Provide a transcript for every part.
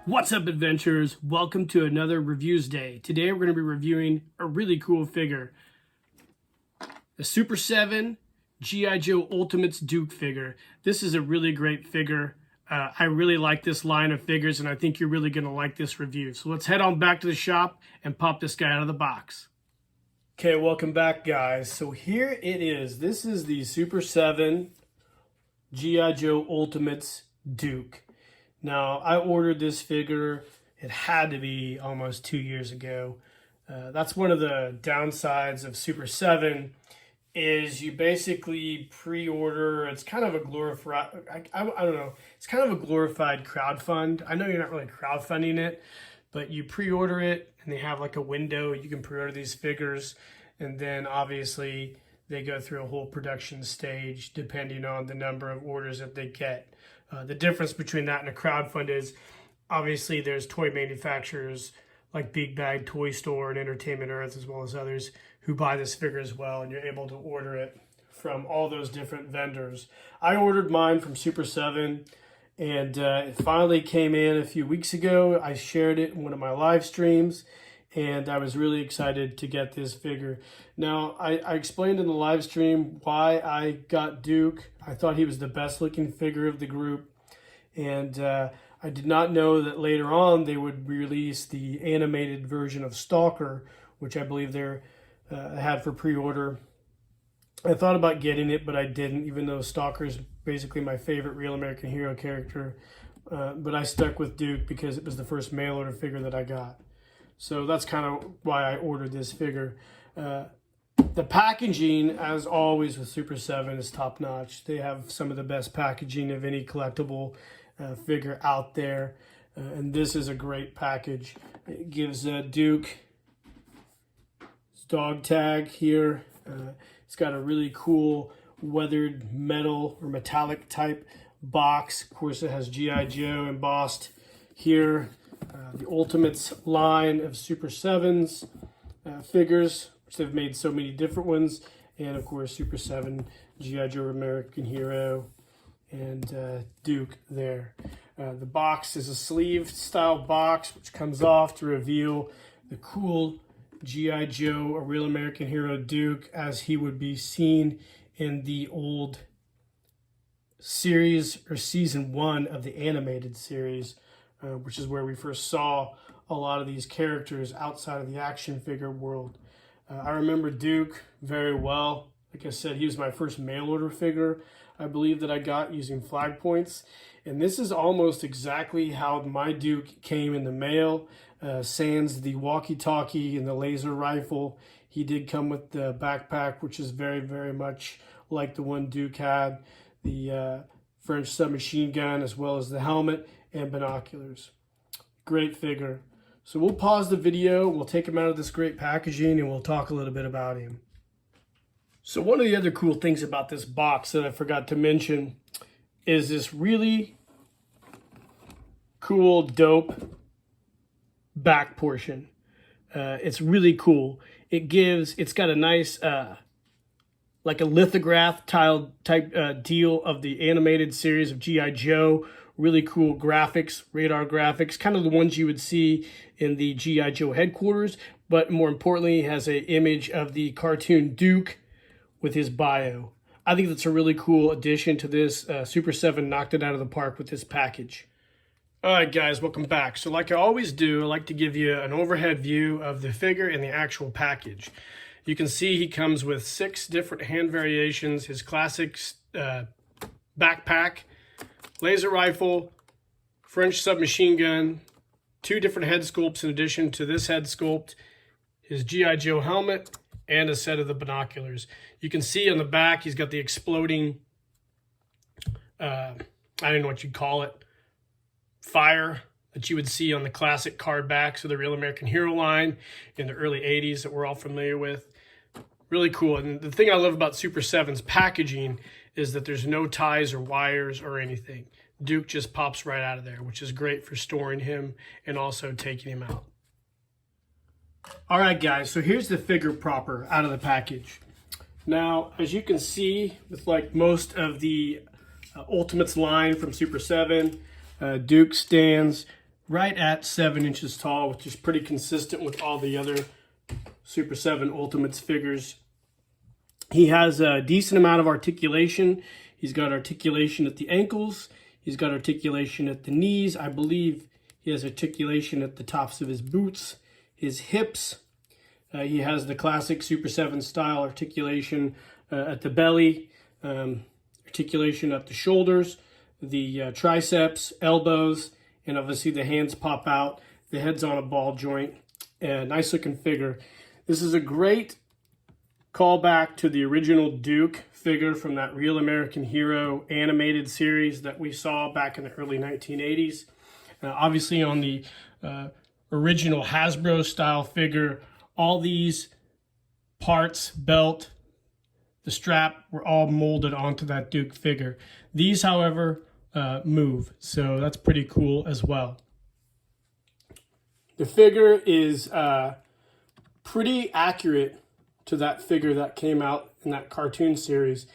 What's up, adventurers? Welcome to another Reviews Day. Today we're going to be reviewing a really cool figure. The Super 7 G.I. Joe Ultimates Duke figure. This is a really great figure. I really like this line of figures, and I think you're really going to like this review. So let's head on back to the shop and pop this guy out of the box. Okay, welcome back, guys. So here it is. This is the Super 7 G.I. Joe Ultimates Duke. Now, I ordered this figure, it had to be almost 2 years ago. That's one of the downsides of Super 7 is you basically pre-order. It's kind of a glorified, I don't know, it's kind of a glorified crowdfund. I know you're not really crowdfunding it, but you pre-order it and they have like a window. You can pre-order these figures, and then obviously they go through a whole production stage depending on the number of orders that they get. The difference between that and a crowdfund is obviously there's toy manufacturers like Big Bag Toy Store and Entertainment Earth, as well as others who buy this figure as well, and you're able to order it from all those different vendors. I ordered mine from Super 7, and it finally came in a few weeks ago. I shared it in one of my live streams, and I was really excited to get this figure. Now, I explained in the live stream why I got Duke. I thought he was the best looking figure of the group, and I did not know that later on they would release the animated version of Stalker, which I believe they had for pre-order. I thought about getting it, but I didn't, even though Stalker is basically my favorite Real American Hero character. But I stuck with Duke because it was the first mail order figure that I got. So that's kind of why I ordered this figure. The packaging, as always with Super 7, is top-notch. They have some of the best packaging of any collectible figure out there. And this is a great package. It gives Duke his dog tag here. It's got a really cool weathered metal or metallic type box. Of course, it has G.I. Joe embossed here. The Ultimates line of Super 7's figures, which they've made so many different ones, and of course Super 7 G.I. Joe American Hero and Duke there. The box is a sleeved style box which comes off to reveal the cool G.I. Joe, a Real American Hero Duke, as he would be seen in the old series or season 1 of the animated series. Which is where we first saw a lot of these characters outside of the action figure world. I remember Duke very well. Like I said, he was my first mail order figure, I believe, that I got using flag points. And this is almost exactly how my Duke came in the mail, sans the walkie-talkie and the laser rifle. He did come with the backpack, which is very, very much like the one Duke had, the French submachine gun, as well as the helmet and binoculars. Great figure. So we'll pause the video, we'll take him out of this great packaging, and we'll talk a little bit about him. So one of the other cool things about this box that I forgot to mention is this really cool, dope back portion. It's really cool. It's got a nice like a lithograph tile type deal of the animated series of G.I. Joe. Really cool graphics, radar graphics, kind of the ones you would see in the G.I. Joe headquarters, but more importantly, has an image of the cartoon Duke with his bio. I think that's a really cool addition to this. Super 7 knocked it out of the park with this package. All right, guys, welcome back. So like I always do, I like to give you an overhead view of the figure and the actual package. You can see he comes with 6 different hand variations, his classic backpack, laser rifle, French submachine gun, 2 different head sculpts in addition to this head sculpt, his G.I. Joe helmet, and a set of the binoculars. You can see on the back he's got the exploding, I don't know what you'd call it, fire that you would see on the classic card backs of the Real American Hero line in the early 80s that we're all familiar with. Really cool. And the thing I love about Super 7's packaging is that there's no ties or wires or anything. Duke just pops right out of there, which is great for storing him and also taking him out. All right, guys, so here's the figure proper out of the package. Now, as you can see, with like most of the Ultimates line from Super 7, Duke stands right at 7 inches tall, which is pretty consistent with all the other Super 7 Ultimates figures. He has a decent amount of articulation. He's got articulation at the ankles. He's got articulation at the knees. I believe he has articulation at the tops of his boots, his hips. He has the classic Super 7 style articulation at the belly, articulation at the shoulders, the triceps, elbows, and obviously the hands pop out. The head's on a ball joint. Nice looking figure. This is a great callback to the original Duke figure from that Real American Hero animated series that we saw back in the early 1980s. Obviously on the original Hasbro style figure, all these parts, belt, the strap were all molded onto that Duke figure. These, however, move, so that's pretty cool as well. The figure is pretty accurate to that figure that came out in that cartoon series.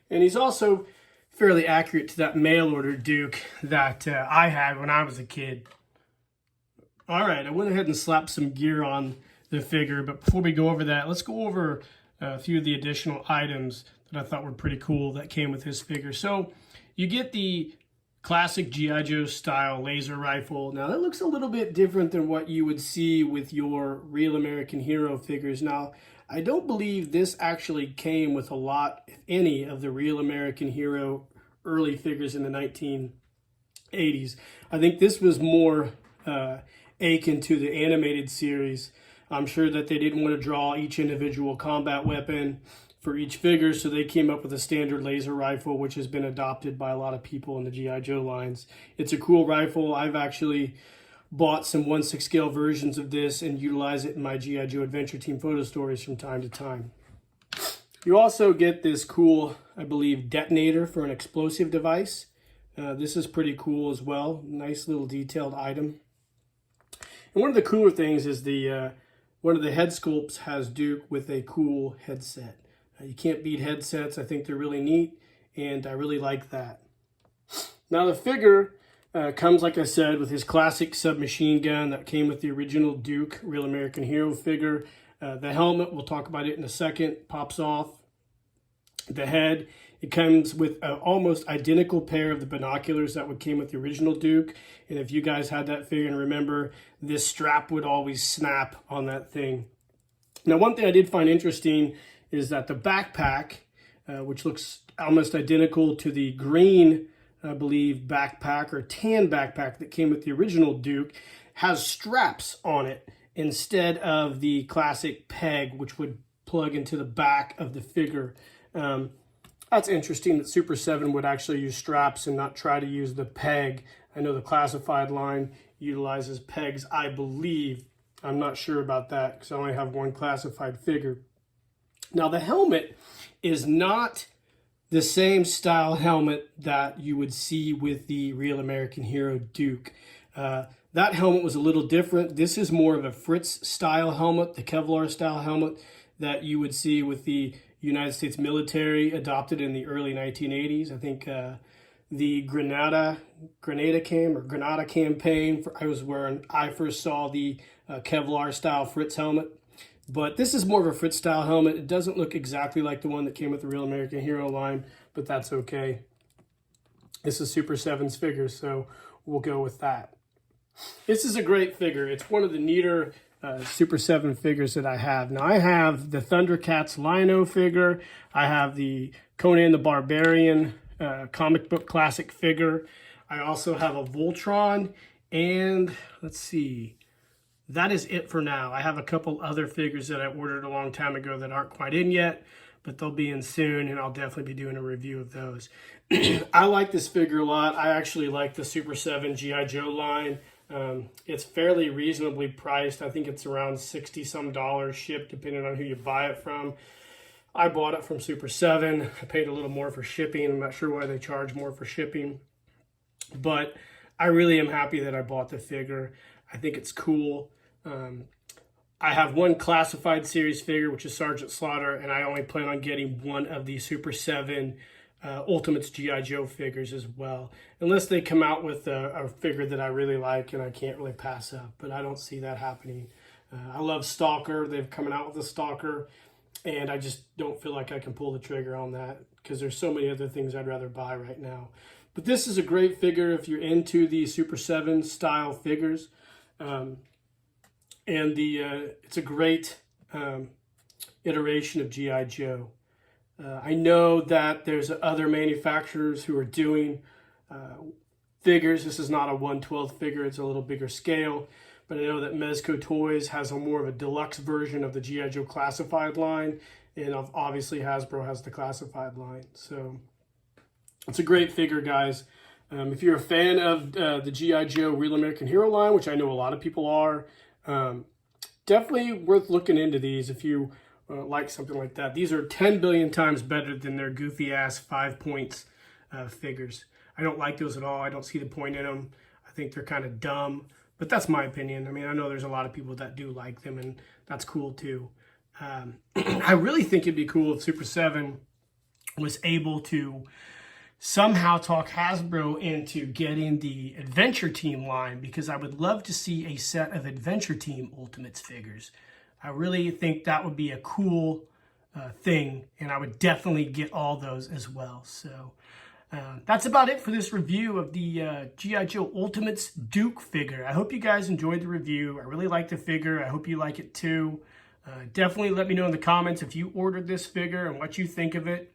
And he's also fairly accurate to that mail order Duke that I had when I was a kid. All right, I went ahead and slapped some gear on the figure, but before we go over that, let's go over a few of the additional items that I thought were pretty cool that came with his figure. So you get the classic G.I. Joe style laser rifle. Now that looks a little bit different than what you would see with your Real American Hero figures. Now, I don't believe this actually came with a lot, if any, of the Real American Hero early figures in the 1980s. I think this was more akin to the animated series. I'm sure that they didn't want to draw each individual combat weapon for each figure, so they came up with a standard laser rifle, which has been adopted by a lot of people in the G.I. Joe lines. It's a cool rifle. I've actually bought some 1/6 scale versions of this and utilize it in my G.I. Joe Adventure Team photo stories from time to time. You also get this cool, I believe, detonator for an explosive device. This is pretty cool as well. Nice little detailed item. And one of the cooler things is the one of the head sculpts has Duke with a cool headset. You can't beat headsets. I think they're really neat, and I really like that. Now the figure comes, like I said, with his classic submachine gun that came with the original Duke Real American Hero figure. The helmet, we'll talk about it in a second, pops off. The head, it comes with an almost identical pair of the binoculars that came with the original Duke. And if you guys had that figure and remember, this strap would always snap on that thing. Now, one thing I did find interesting is that the backpack, which looks almost identical to the green, I believe, backpack or tan backpack that came with the original Duke, has straps on it instead of the classic peg, which would plug into the back of the figure. That's interesting that Super 7 would actually use straps and not try to use the peg. I know the classified line utilizes pegs, I believe. I'm not sure about that because I only have one classified figure. Now the helmet is not the same style helmet that you would see with the Real American Hero Duke. That helmet was a little different. This is more of a Fritz style helmet, the Kevlar style helmet that you would see with the United States military adopted in the early 1980s. I think the Grenada campaign I was wearing, I first saw the Kevlar style Fritz helmet. But this is more of a Fritz style helmet. It doesn't look exactly like the one that came with the Real American Hero line, but that's okay. This is Super 7's figure, so we'll go with that. This is a great figure. It's one of the neater Super 7 figures that I have. Now I have the Thundercats Lion-O figure. I have the Conan the Barbarian comic book classic figure. I also have a Voltron, and let's see, that is it for now. I have a couple other figures that I ordered a long time ago that aren't quite in yet, but they'll be in soon, and I'll definitely be doing a review of those. I like this figure a lot. I actually like the Super 7 G.I. Joe line. It's fairly reasonably priced. I think it's around $60-some shipped, depending on who you buy it from. I bought it from Super 7. I paid a little more for shipping. I'm not sure why they charge more for shipping, but I really am happy that I bought the figure. I think it's cool. I have one classified series figure, which is Sergeant Slaughter, and I only plan on getting one of the Super 7 Ultimates G.I. Joe figures as well, unless they come out with a figure that I really like and I can't really pass up, but I don't see that happening. I love Stalker. They've coming out with a Stalker, and I just don't feel like I can pull the trigger on that because there's so many other things I'd rather buy right now. But this is a great figure if you're into the Super 7 style figures. And it's a great iteration of G.I. Joe. I know that there's other manufacturers who are doing figures. This is not a 1/12 figure. It's a little bigger scale. But I know that Mezco Toys has a more of a deluxe version of the G.I. Joe classified line. And obviously Hasbro has the classified line. So it's a great figure, guys. If you're a fan of the G.I. Joe Real American Hero line, which I know a lot of people are, definitely worth looking into these if you like something like that. These are 10 billion times better than their goofy ass 5 points figures. I don't like those at all. I don't see the point in them. I think they're kind of dumb, but that's my opinion. I mean, I know there's a lot of people that do like them, and that's cool too. I really think it'd be cool if Super 7 was able to somehow talk Hasbro into getting the Adventure Team line, because I would love to see a set of Adventure Team Ultimates figures. I really think that would be a cool thing, and I would definitely get all those as well. So that's about it for this review of the G.I. Joe Ultimates Duke figure. I hope you guys enjoyed the review. I really like the figure. I hope you like it too. Definitely let me know in the comments if you ordered this figure and what you think of it.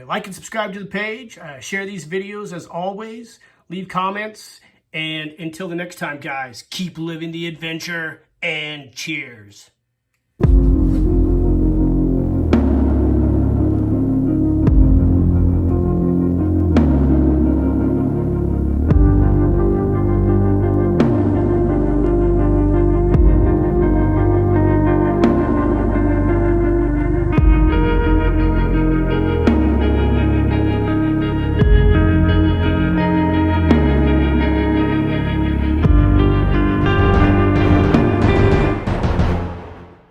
Like and subscribe to the page. Share these videos as always. Leave comments. And until the next time, guys, keep living the adventure and cheers.